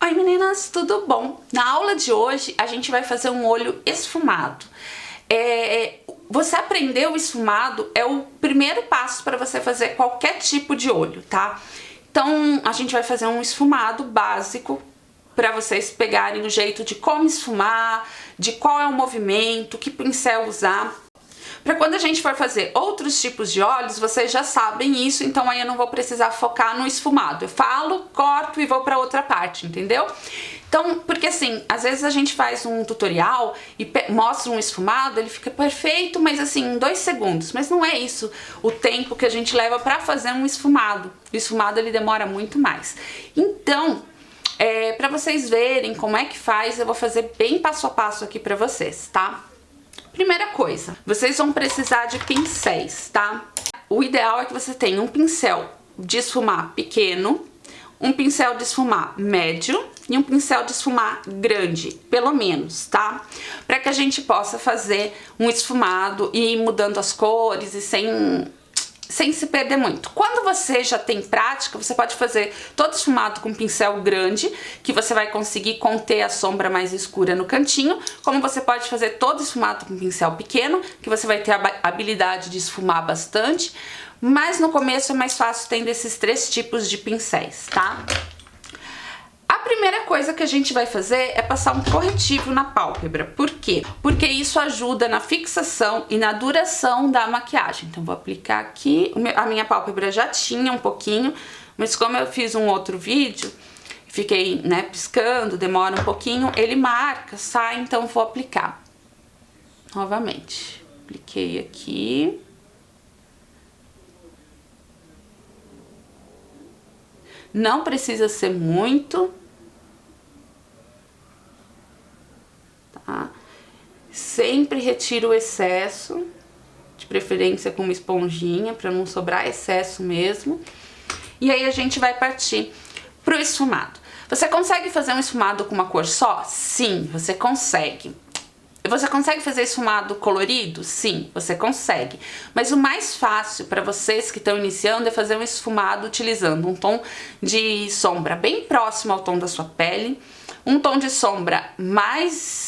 Oi meninas, tudo bom? Na aula de hoje a gente vai fazer um olho esfumado. Você aprender o esfumado é o primeiro passo para você fazer qualquer tipo de olho, tá? Então a gente vai fazer um esfumado básico para vocês pegarem o jeito de como esfumar, de qual é o movimento, que pincel usar. Para quando a gente for fazer outros tipos de olhos, vocês já sabem isso, então aí eu não vou precisar focar no esfumado. Eu falo, corto e vou para outra parte, entendeu? Então, porque assim, às vezes a gente faz um tutorial e mostra um esfumado, ele fica perfeito, mas assim, em 2 segundos. Mas não é isso o tempo que a gente leva para fazer um esfumado. O esfumado ele demora muito mais. Então, para vocês verem como é que faz, eu vou fazer bem passo a passo aqui para vocês, tá? Primeira coisa, vocês vão precisar de pincéis, tá? O ideal é que você tenha um pincel de esfumar pequeno, um pincel de esfumar médio e um pincel de esfumar grande, pelo menos, tá? Para que a gente possa fazer um esfumado e ir mudando as cores e sem se perder muito. Quando você já tem prática, você pode fazer todo esfumado com pincel grande, que você vai conseguir conter a sombra mais escura no cantinho, como você pode fazer todo esfumado com pincel pequeno, que você vai ter a habilidade de esfumar bastante, mas no começo é mais fácil tendo esses 3 tipos de pincéis, tá? A primeira coisa que a gente vai fazer é passar um corretivo na pálpebra. Por quê? Porque isso ajuda na fixação e na duração da maquiagem. Então vou aplicar aqui, a minha pálpebra já tinha um pouquinho, mas como eu fiz um outro vídeo, fiquei, né, piscando, demora um pouquinho, ele marca, sai, então vou aplicar novamente. Apliquei aqui. Não precisa ser muito. Tá? Sempre retiro o excesso, de preferência com uma esponjinha, para não sobrar excesso mesmo. E aí a gente vai partir pro esfumado. Você consegue fazer um esfumado com uma cor só? Sim, você consegue. Você consegue fazer esfumado colorido? Sim, você consegue. Mas o mais fácil para vocês que estão iniciando é fazer um esfumado utilizando um tom de sombra bem próximo ao tom da sua pele, um tom de sombra mais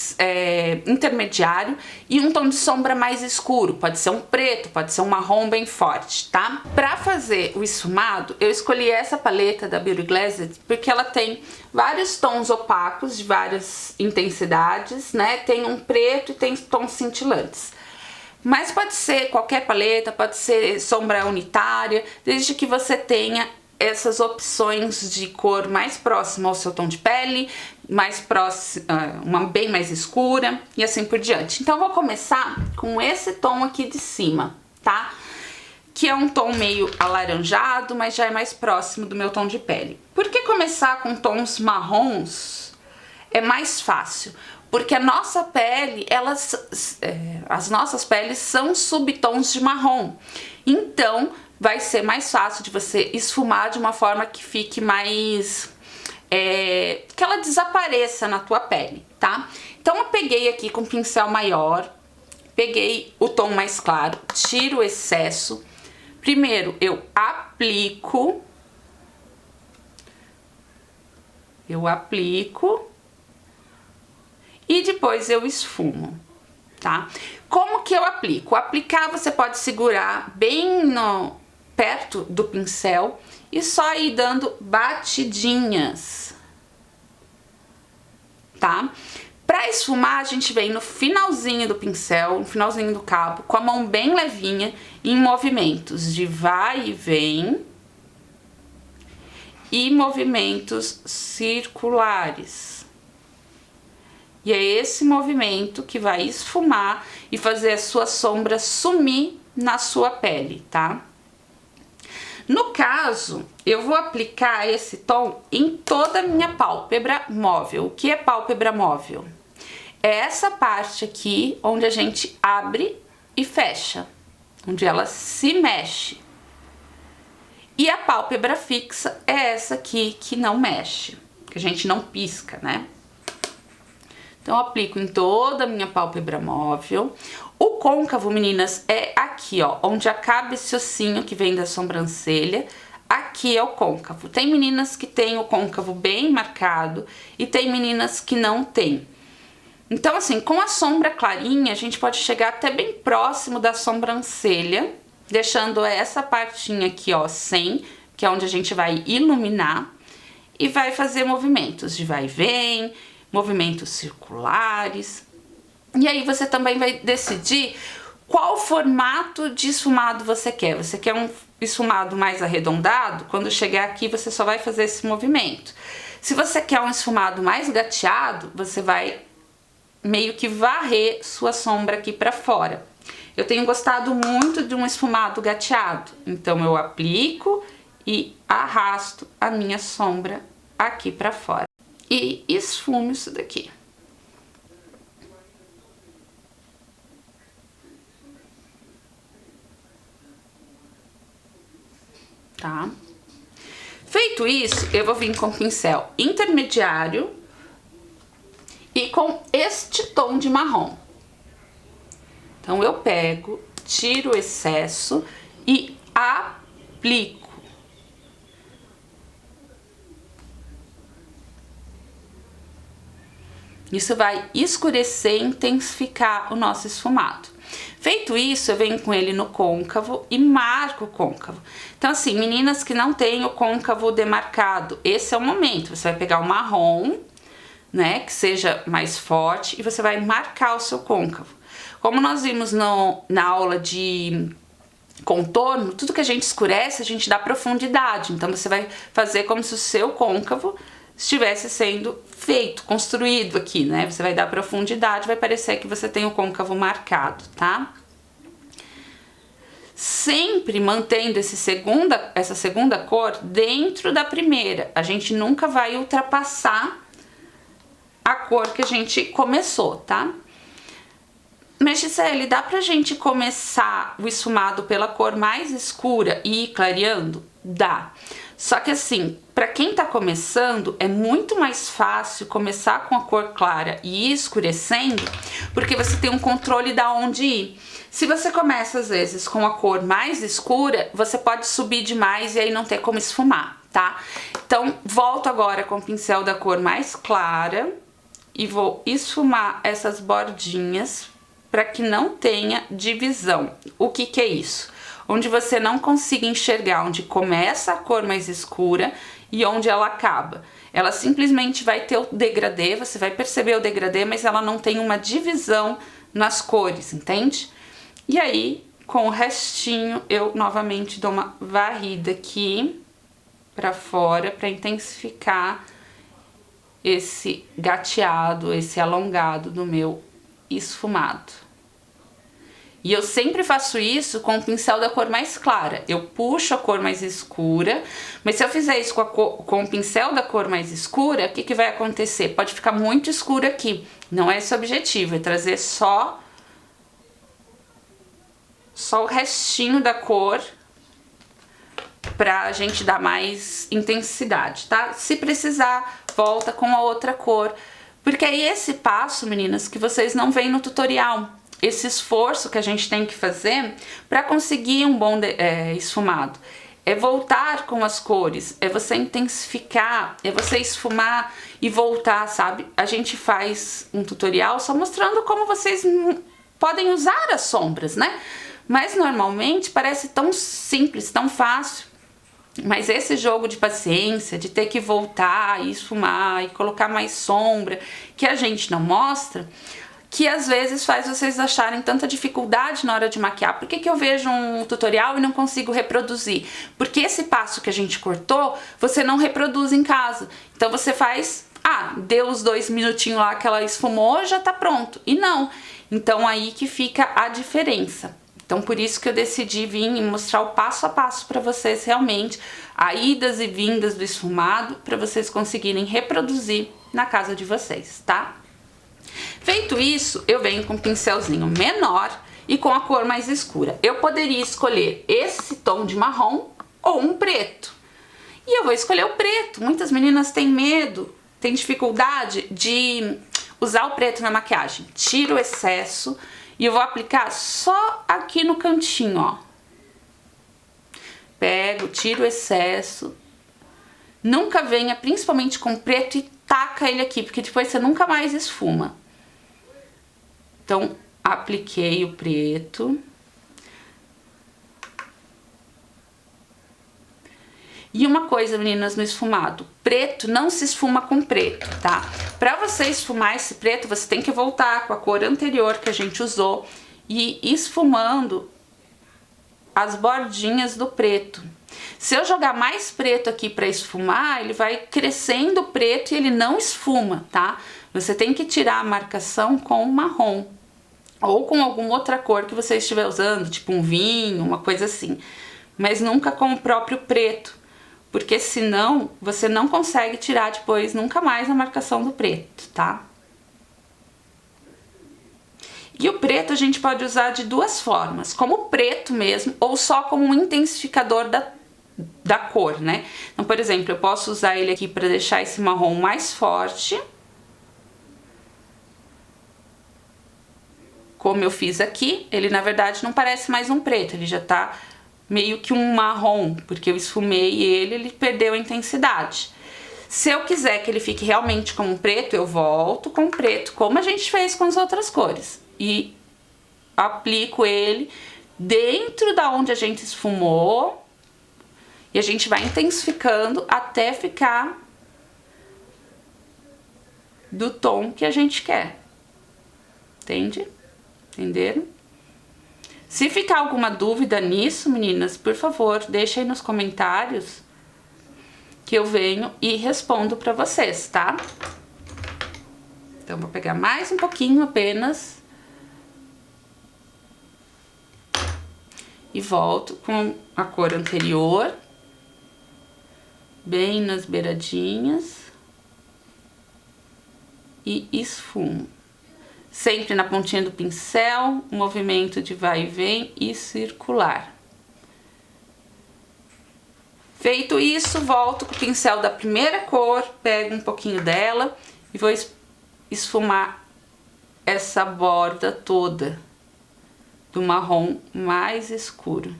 intermediário e um tom de sombra mais escuro. Pode ser um preto, pode ser um marrom bem forte, tá? Pra fazer o esfumado, eu escolhi essa paleta da Beauty Glazed porque ela tem vários tons opacos de várias intensidades, né? Tem um preto e tem tons cintilantes. Mas pode ser qualquer paleta, pode ser sombra unitária, desde que você tenha essas opções de cor mais próxima ao seu tom de pele, mais próxima, uma bem mais escura e assim por diante. Então eu vou começar com esse tom aqui de cima, tá? Que é um tom meio alaranjado, mas já é mais próximo do meu tom de pele. Por que começar com tons marrons é mais fácil? Porque a nossa pele, as nossas peles são subtons de marrom. Então vai ser mais fácil de você esfumar de uma forma que fique mais... que ela desapareça na tua pele, tá? Então eu peguei aqui com um pincel maior, peguei o tom mais claro, tiro o excesso. Primeiro eu aplico, e depois eu esfumo, tá? Como que eu aplico? Aplicar você pode segurar bem perto do pincel e só ir dando batidinhas, tá? Pra esfumar, a gente vem no finalzinho do pincel, no finalzinho do cabo, com a mão bem levinha, em movimentos de vai e vem e movimentos circulares. E é esse movimento que vai esfumar e fazer a sua sombra sumir na sua pele, tá? No caso, eu vou aplicar esse tom em toda a minha pálpebra móvel. O que é pálpebra móvel? É essa parte aqui onde a gente abre e fecha, onde ela se mexe. E a pálpebra fixa é essa aqui que não mexe, que a gente não pisca, né? Então eu aplico em toda a minha pálpebra móvel. O côncavo, meninas, é aqui, ó, onde acaba esse ossinho que vem da sobrancelha. Aqui aqui é o côncavo. Tem meninas que têm o côncavo bem marcado e tem meninas que não têm. Então, assim, com a sombra clarinha, a gente pode chegar até bem próximo da sobrancelha, deixando essa partinha aqui, ó, sem, que é onde a gente vai iluminar, e vai fazer movimentos de vai e vem, movimentos circulares. E aí você também vai decidir qual formato de esfumado você quer. Você quer um esfumado mais arredondado? Quando chegar aqui, você só vai fazer esse movimento. Se você quer um esfumado mais gateado, você vai meio que varrer sua sombra aqui pra fora. Eu tenho gostado muito de um esfumado gateado, então eu aplico e arrasto a minha sombra aqui pra fora. E esfumo isso daqui. Tá? Feito isso, eu vou vir com o pincel intermediário e com este tom de marrom. Então, eu pego, tiro o excesso e aplico. Isso vai escurecer e intensificar o nosso esfumado. Feito isso, eu venho com ele no côncavo e marco o côncavo. Então, assim, meninas que não têm o côncavo demarcado, esse é o momento. Você vai pegar o marrom, né, que seja mais forte, e você vai marcar o seu côncavo. Como nós vimos na aula de contorno, tudo que a gente escurece, a gente dá profundidade. Então, você vai fazer como se o seu côncavo estivesse sendo feito, construído aqui, né? Você vai dar profundidade, vai parecer que você tem o côncavo marcado, tá? Sempre mantendo essa segunda cor dentro da primeira. A gente nunca vai ultrapassar a cor que a gente começou, tá? Mas, Gisele, dá pra gente começar o esfumado pela cor mais escura e ir clareando? Dá. Só que assim, pra quem tá começando, é muito mais fácil começar com a cor clara e ir escurecendo, porque você tem um controle da onde ir. Se você começa, às vezes, com a cor mais escura, você pode subir demais e aí não ter como esfumar, tá? Então, volto agora com o pincel da cor mais clara e vou esfumar essas bordinhas para que não tenha divisão. O que que é isso? Onde você não consiga enxergar onde começa a cor mais escura e onde ela acaba. Ela simplesmente vai ter o degradê, você vai perceber o degradê, mas ela não tem uma divisão nas cores, entende? E aí, com o restinho, eu novamente dou uma varrida aqui pra fora, pra intensificar esse gateado, esse alongado do meu esfumado. E eu sempre faço isso com o pincel da cor mais clara. Eu puxo a cor mais escura, mas se eu fizer isso com o pincel da cor mais escura, o que que vai acontecer? Pode ficar muito escuro aqui. Não é esse o objetivo, é trazer só o restinho da cor pra gente dar mais intensidade, tá? Se precisar, volta com a outra cor. Porque é esse passo, meninas, que vocês não veem no tutorial. Esse esforço que a gente tem que fazer para conseguir um bom esfumado. É voltar com as cores, é você intensificar, é você esfumar e voltar, sabe? A gente faz um tutorial só mostrando como vocês podem usar as sombras, né? Mas normalmente parece tão simples, tão fácil. Mas esse jogo de paciência, de ter que voltar e esfumar e colocar mais sombra, que a gente não mostra, que às vezes faz vocês acharem tanta dificuldade na hora de maquiar. Por que que eu vejo um tutorial e não consigo reproduzir? Porque esse passo que a gente cortou, você não reproduz em casa. Então você faz, deu os 2 minutinhos lá que ela esfumou, já tá pronto. E não. Então aí que fica a diferença. Então por isso que eu decidi vir e mostrar o passo a passo para vocês realmente, a idas e vindas do esfumado, para vocês conseguirem reproduzir na casa de vocês, tá? Feito isso, eu venho com um pincelzinho menor e com a cor mais escura. Eu poderia escolher esse tom de marrom ou um preto. E eu vou escolher o preto. Muitas meninas têm medo, têm dificuldade de usar o preto na maquiagem. Tiro o excesso e eu vou aplicar só aqui no cantinho, ó. pego, tiro o excesso. Nunca venha, principalmente com preto, e taca ele aqui, porque depois você nunca mais esfuma. Então, apliquei o preto. E uma coisa, meninas, no esfumado, preto não se esfuma com preto, tá? Pra você esfumar esse preto, você tem que voltar com a cor anterior que a gente usou e ir esfumando as bordinhas do preto. Se eu jogar mais preto aqui pra esfumar, ele vai crescendo preto e ele não esfuma, tá? Você tem que tirar a marcação com o marrom ou com alguma outra cor que você estiver usando, tipo um vinho, uma coisa assim, mas nunca com o próprio preto. Porque senão você não consegue tirar depois nunca mais a marcação do preto, tá? E o preto a gente pode usar de duas formas, como preto mesmo, ou só como um intensificador da cor, né? Então, por exemplo, eu posso usar ele aqui para deixar esse marrom mais forte, como eu fiz aqui. Ele na verdade não parece mais um preto, ele já tá meio que um marrom, porque eu esfumei ele, ele perdeu a intensidade. Se eu quiser que ele fique realmente como um preto, eu volto com preto, como a gente fez com as outras cores. E aplico ele dentro da onde a gente esfumou. E a gente vai intensificando até ficar do tom que a gente quer. Entende? Entenderam? Se ficar alguma dúvida nisso, meninas, por favor, deixa aí nos comentários que eu venho e respondo pra vocês, tá? Então, vou pegar mais um pouquinho apenas. E volto com a cor anterior. Bem nas beiradinhas. E esfumo. Sempre na pontinha do pincel, um movimento de vai e vem e circular. Feito isso, volto com o pincel da primeira cor, pego um pouquinho dela e vou esfumar essa borda toda do marrom mais escuro.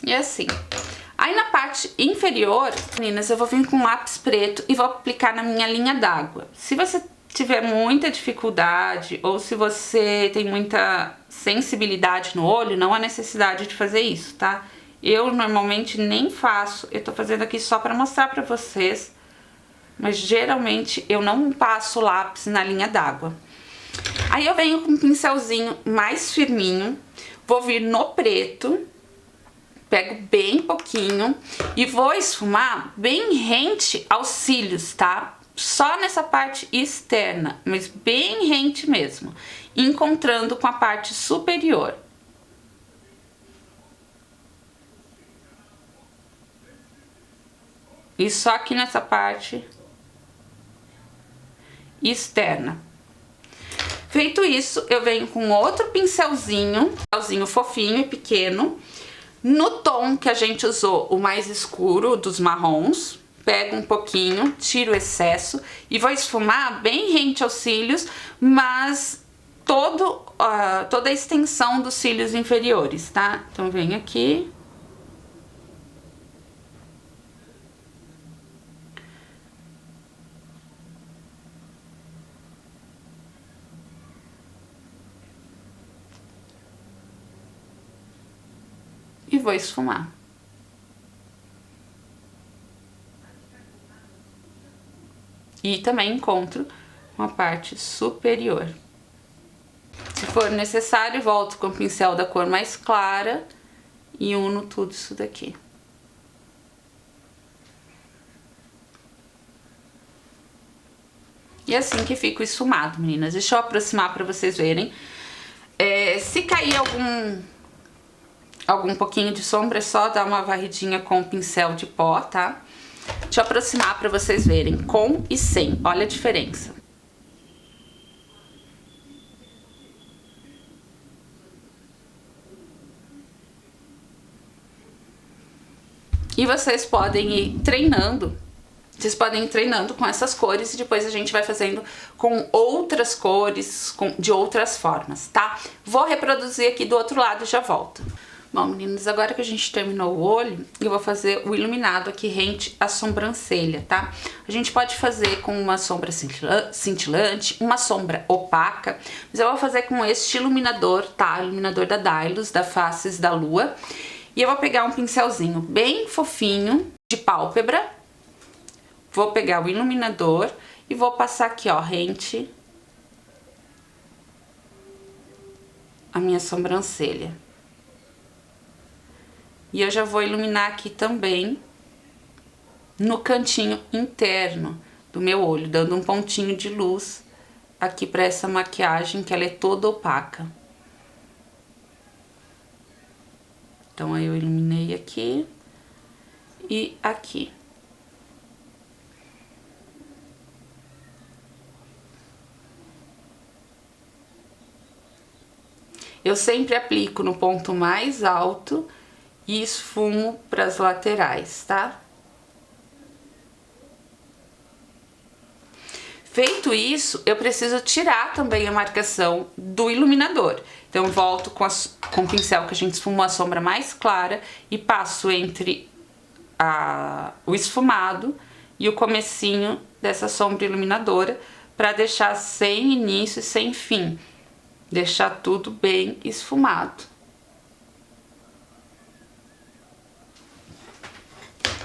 E assim. Aí na parte inferior, meninas, eu vou vir com lápis preto e vou aplicar na minha linha d'água. Se você tiver muita dificuldade ou se você tem muita sensibilidade no olho, não há necessidade de fazer isso, tá? Eu normalmente nem faço, eu tô fazendo aqui só pra mostrar pra vocês, mas geralmente eu não passo lápis na linha d'água. Aí eu venho com um pincelzinho mais firminho, vou vir no preto. Pego bem pouquinho e vou esfumar bem rente aos cílios, tá? Só nessa parte externa, mas bem rente mesmo, encontrando com a parte superior. E só aqui nessa parte externa. Feito isso, eu venho com outro pincelzinho fofinho e pequeno, no tom que a gente usou, o mais escuro dos marrons. Pego um pouquinho, tiro o excesso e vou esfumar bem rente aos cílios, mas toda a extensão dos cílios inferiores, tá? Então, venho aqui. E vou esfumar. E também encontro com a parte superior. Se for necessário, volto com o pincel da cor mais clara e uno tudo isso daqui. E assim que fica o esfumado, meninas. Deixa eu aproximar pra vocês verem. Se cair algum pouquinho de sombra, é só dar uma varridinha com o pincel de pó, tá? Deixa eu aproximar pra vocês verem, com e sem, olha a diferença. E vocês podem ir treinando. Vocês podem ir treinando com essas cores e depois a gente vai fazendo com outras cores, de outras formas, tá? Vou reproduzir aqui do outro lado e já volto. Bom, meninas, agora que a gente terminou o olho, eu vou fazer o iluminado aqui rente à sobrancelha, tá? A gente pode fazer com uma sombra cintilante, uma sombra opaca, mas eu vou fazer com este iluminador, tá? Iluminador da Dylos, da Faces da Lua. E eu vou pegar um pincelzinho bem fofinho de pálpebra, vou pegar o iluminador e vou passar aqui, ó, rente a minha sobrancelha. E eu já vou iluminar aqui também no cantinho interno do meu olho, dando um pontinho de luz aqui para essa maquiagem, que ela é toda opaca. Então, aí eu iluminei aqui e aqui. Eu sempre aplico no ponto mais alto e esfumo para as laterais, tá? Feito isso, eu preciso tirar também a marcação do iluminador. Então, eu volto com o pincel que a gente esfumou a sombra mais clara e passo entre o esfumado e o comecinho dessa sombra iluminadora para deixar sem início e sem fim. Deixar tudo bem esfumado.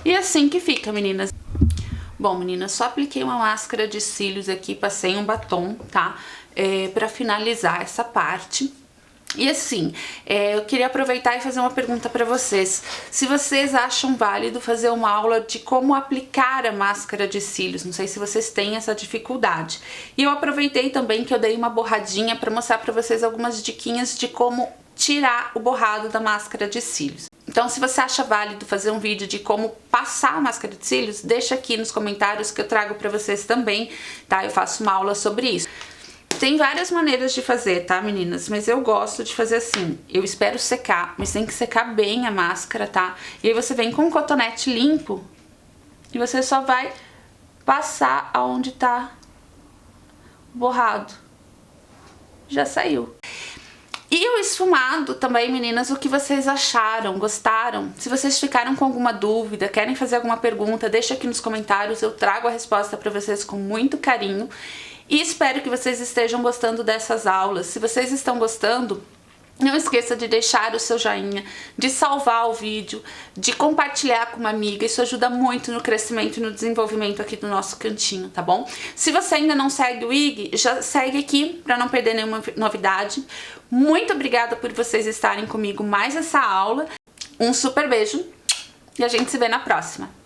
E assim que fica, meninas. Bom, meninas, só apliquei uma máscara de cílios aqui, passei um batom, tá? Pra finalizar essa parte. E assim, eu queria aproveitar e fazer uma pergunta pra vocês. Se vocês acham válido fazer uma aula de como aplicar a máscara de cílios. Não sei se vocês têm essa dificuldade. E eu aproveitei também que eu dei uma borradinha pra mostrar pra vocês algumas diquinhas de como tirar o borrado da máscara de cílios. Então, se você acha válido fazer um vídeo de como passar a máscara de cílios, deixa aqui nos comentários que eu trago pra vocês também, tá? Eu faço uma aula sobre isso. Tem várias maneiras de fazer, tá, meninas? Mas eu gosto de fazer assim. Eu espero secar, mas tem que secar bem a máscara, tá? E aí você vem com um cotonete limpo e você só vai passar aonde tá borrado. Já saiu. E o esfumado também, meninas, o que vocês acharam? Gostaram? Se vocês ficaram com alguma dúvida, querem fazer alguma pergunta, deixa aqui nos comentários, eu trago a resposta pra vocês com muito carinho. E espero que vocês estejam gostando dessas aulas. Se vocês estão gostando, não esqueça de deixar o seu joinha, de salvar o vídeo, de compartilhar com uma amiga. Isso ajuda muito no crescimento e no desenvolvimento aqui do nosso cantinho, tá bom? Se você ainda não segue o IG, já segue aqui para não perder nenhuma novidade. Muito obrigada por vocês estarem comigo mais essa aula. Um super beijo e a gente se vê na próxima.